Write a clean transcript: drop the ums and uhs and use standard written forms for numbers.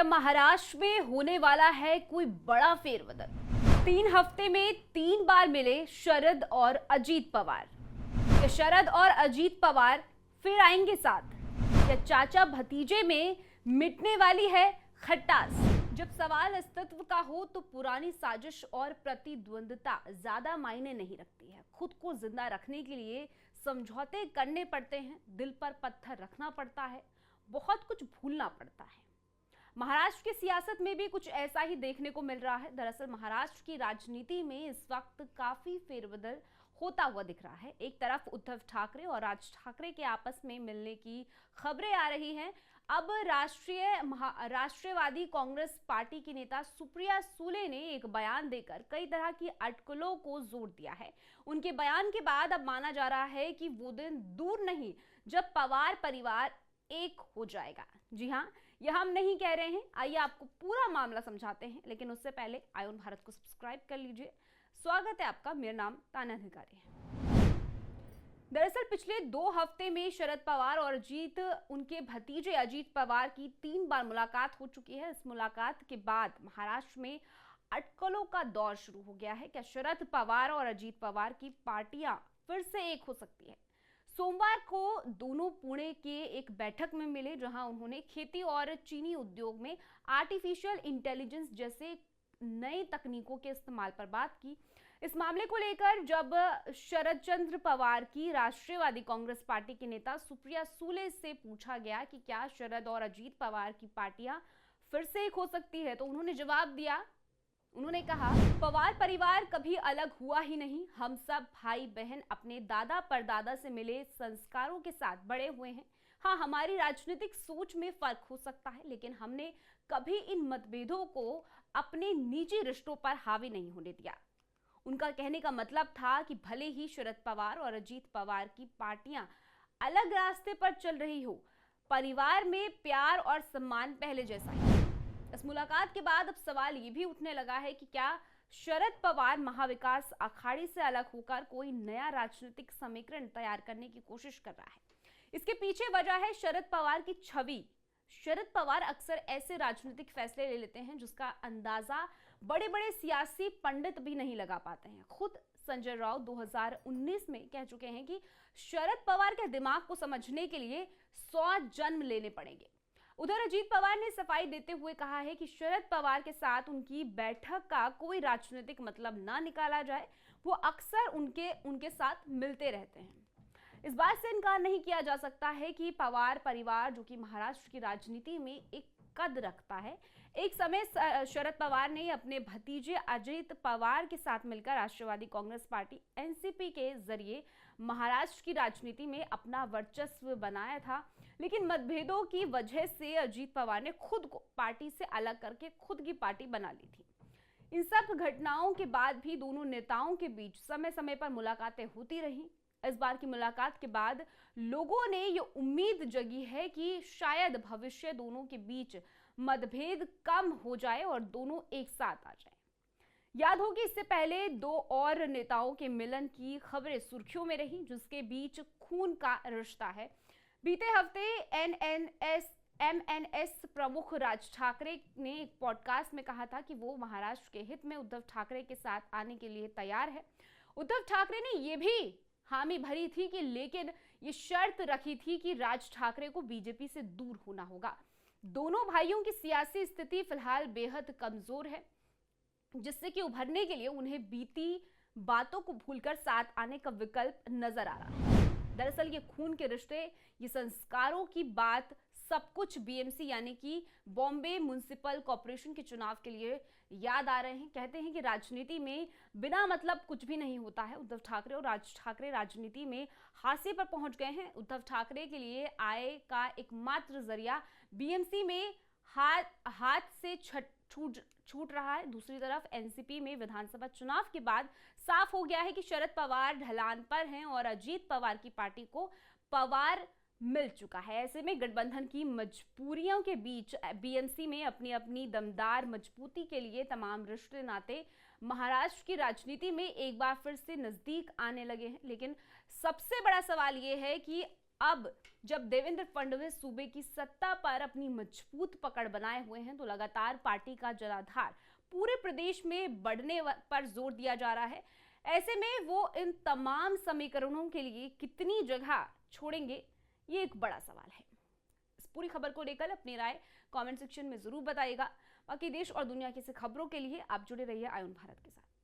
क्या महाराष्ट्र में होने वाला है कोई बड़ा फेरबदल? 3 हफ्ते में 3 बार मिले शरद और अजीत पवार। क्या शरद और अजीत पवार फिर आएंगे साथ? क्या चाचा भतीजे में मिटने वाली है खटास? जब सवाल अस्तित्व का हो तो पुरानी साजिश और प्रतिद्वंद्विता ज्यादा मायने नहीं रखती है। खुद को जिंदा रखने के लिए समझौते करने पड़ते हैं, दिल पर पत्थर रखना पड़ता है, बहुत कुछ भूलना पड़ता है। महाराष्ट्र की सियासत में भी कुछ ऐसा ही देखने को मिल रहा है। दरअसल महाराष्ट्र की राजनीति में इस वक्त काफी फेरबदल होता हुआ दिख रहा है। एक तरफ उद्धव ठाकरे और राज ठाकरे के आपस में मिलने की खबरें आ रही हैं। अब राष्ट्रीयवादी कांग्रेस पार्टी की नेता सुप्रिया सुले ने एक बयान देकर कई तरह की अटकलों को जोड़ दिया है। उनके बयान के बाद अब माना जा रहा है कि वो दिन दूर नहीं जब पवार परिवार एक हो जाएगा। जी हाँ, यह हम नहीं कह रहे हैं। आइए आपको पूरा मामला समझाते हैं, लेकिन उससे पहले आयोन भारत को सब्सक्राइब कर लीजिए। स्वागत है आपका, मेरा नाम तान्या अधिकारी है। दरअसल पिछले 2 हफ्ते में शरद पवार और उनके भतीजे अजीत पवार की 3 बार मुलाकात हो चुकी है। इस मुलाकात के बाद महाराष्ट्र में अटकलों का दौर शुरू हो गया है। क्या शरद पवार और अजीत पवार की पार्टियां फिर से एक हो सकती है? सोमवार को दोनों पुणे के एक बैठक में मिले, जहां उन्होंने खेती और चीनी उद्योग में आर्टिफिशियल इंटेलिजेंस जैसे नए तकनीकों के इस्तेमाल पर बात की। इस मामले को लेकर जब शरद चंद्र पवार की राष्ट्रीयवादी कांग्रेस पार्टी के नेता सुप्रिया सुले से पूछा गया कि क्या शरद और अजीत पवार की पार्टियां फिर से एक हो सकती है, तो उन्होंने जवाब दिया। उन्होंने कहा, पवार परिवार कभी अलग हुआ ही नहीं। हम सब भाई बहन अपने दादा परदादा से मिले संस्कारों के साथ बड़े हुए हैं। हाँ, हमारी राजनीतिक सोच में फर्क हो सकता है, लेकिन हमने कभी इन मतभेदों को अपने निजी रिश्तों पर हावी नहीं होने दिया। उनका कहने का मतलब था कि भले ही शरद पवार और अजीत पवार की पार्टियां अलग रास्ते पर चल रही हो, परिवार में प्यार और सम्मान पहले जैसा ही। इस मुलाकात के बाद अब सवाल ये भी उठने लगा है कि क्या शरद पवार महाविकास अखाड़ी से अलग होकर कोई नया राजनीतिक समीकरण तैयार करने की कोशिश कर रहा है? इसके पीछे वजह है शरद पवार की छवि। शरद पवार अक्सर ऐसे राजनीतिक फैसले ले लेते हैं जिसका अंदाजा बड़े बड़े सियासी पंडित भी नहीं लगा पाते हैं। खुद संजय राउत 2019 में कह चुके हैं कि शरद पवार के दिमाग को समझने के लिए 100 जन्म लेने पड़ेंगे। उधर अजीत पवार ने सफाई देते हुए कहा है कि शरद पवार के साथ उनकी बैठक का कोई राजनीतिक मतलब ना निकाला जाए। वो अक्सर उनके साथ मिलते रहते हैं। इस बात से इनकार नहीं किया जा सकता है कि पवार परिवार, जो कि महाराष्ट्र की राजनीति में एक कद रखता है, एक समय शरद पवार ने अपने भतीजे अजीत पवार के साथ मिलकर राष्ट्रवादी कांग्रेस पार्टी एनसीपी के जरिए महाराष्ट्र की राजनीति में अपना वर्चस्व बनाया था। लेकिन मतभेदों की वजह से अजीत पवार ने खुद को पार्टी से अलग करके खुद की पार्टी बना ली थी। इन सब घटनाओं के बाद भी दोनों नेताओं के बीच समय समय पर मुलाकातें होती रही। इस बार की मुलाकात के बाद लोगों ने ये उम्मीद जगी है कि शायद भविष्य दोनों के बीच मतभेद कम हो जाए और दोनों एक साथ आ जाए। याद हो कि इससे पहले 2 और नेताओं के मिलन की खबरें सुर्खियों में रही, जिसके बीच खून का रिश्ता है। बीते हफ्ते एमएनएस प्रमुख राज ठाकरे ने एक पॉडकास्ट में कहा था कि वो महाराष्ट्र के हित में उद्धव ठाकरे के साथ आने के लिए तैयार है। उद्धव ठाकरे ने यह भी हामी भरी थी कि लेकिन ये शर्त रखी थी कि राज ठाकरे को बीजेपी से दूर होना होगा। दोनों भाइयों की सियासी स्थिति फिलहाल बेहद कमजोर है, जिससे कि उभरने के लिए उन्हें बीती बातों को भूलकर साथ आने का विकल्प नजर आ रहा है। दरअसल ये खून के रिश्ते, ये संस्कारों की बात, सब कुछ बीएमसी यानी कि बॉम्बे म्युनिसिपल कॉर्पोरेशन के चुनाव के लिए याद आ रहे हैं। कहते हैं कि राजनीति में बिना मतलब कुछ भी नहीं होता है। उद्धव ठाकरे और राज ठाकरे राजनीति में हाशिए पर पहुंच गए हैं। उद्धव ठाकरे के लिए आय का एकमात्र जरिया बीएमसी में हाथ से छूट रहा है। दूसरी तरफ एनसीपी में विधानसभा चुनाव के बाद साफ हो गया है कि शरद पवार ढलान पर हैं और अजीत पवार की पार्टी को पवार मिल चुका है। ऐसे में गठबंधन की मजबूरियों के बीच बीएमसी में अपनी अपनी दमदार मजबूती के लिए तमाम रिश्ते नाते महाराष्ट्र की राजनीति में एक बार फिर से नजदीक आने लगे हैं। लेकिन सबसे बड़ा सवाल यह है कि अब जब देवेंद्र फडणवीस सूबे की सत्ता पर अपनी मजबूत पकड़ बनाए हुए हैं, तो लगातार पार्टी का जनाधार पूरे प्रदेश में बढ़ने पर जोर दिया जा रहा है। ऐसे में वो इन तमाम समीकरणों के लिए कितनी जगह छोड़ेंगे, ये एक बड़ा सवाल है। इस पूरी खबर को लेकर अपनी राय कमेंट सेक्शन में जरूर बताइएगा। बाकी देश और दुनिया की खबरों के लिए आप जुड़े रहिए आयुन भारत के साथ।